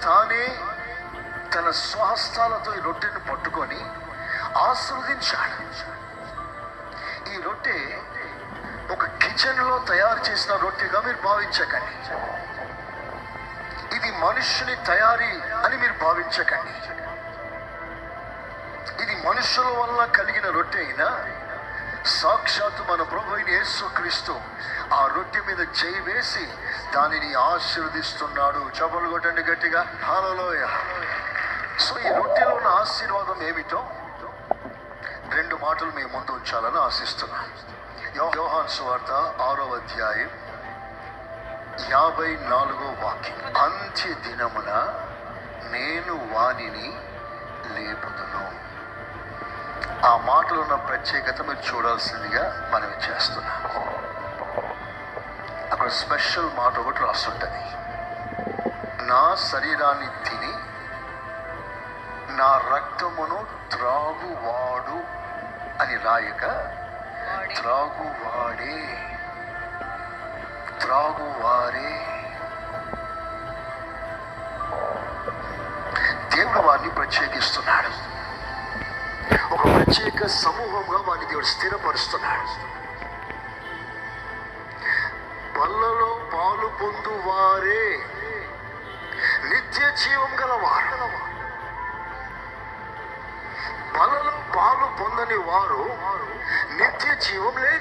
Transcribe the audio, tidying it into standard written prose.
తానే తన స్వహస్తాలతో ఈ రొట్టెను పట్టుకొని ఆశీర్వదించాడు. ఈ రొట్టె ఒక కిచెన్లో తయారు చేసిన రొట్టెగా మీరు భావించకండి. ఇది మనుష్యుని తయారీ అని మీరు భావించకండి. ఇది మనుషుల వల్ల కలిగిన రొట్టె అయినా సాక్షాత్తు మన ప్రభువైన యేసుక్రీస్తు ఆ రొట్టె మీద చేయి వేసి దానిని ఆశీర్వదిస్తున్నాడు. చప్పట్లు కొట్టండి గట్టిగా, హల్లెలూయా. సో ఈ రొట్టెలో ఉన్న ఆశీర్వాదం ఏమిటో 2 మాటలు మీ ముందు ఉంచాలని ఆశిస్తున్నాను. యోహాను సువార్త 6వ అధ్యాయం 54వ వాక్యం. అంత్య దినమున నేను వానిని లేపుదును. ఆ మాటలో ఉన్న ప్రత్యేకత మీరు చూడాల్సిందిగా మనవి చేస్తున్నాను. అక్కడ స్పెషల్ మాట ఒకటి రాస్తుంటది. నా శరీరాన్ని తిని నా రక్తమును త్రాగువాడు అని రాయక త్రాగువాడే, త్రాగువారే. దేవుడు వారిని ప్రత్యేకిస్తున్నాడు. ఒక ప్రత్యేక సమూహంగా వారిని దేవుడు స్థిరపరుస్తున్నాడు. బల్లలో పాలు పొందు వారే నిత్య జీవం గలవారు. బలలో పాలు పొందని వారు నిత్య జీవం లేదు.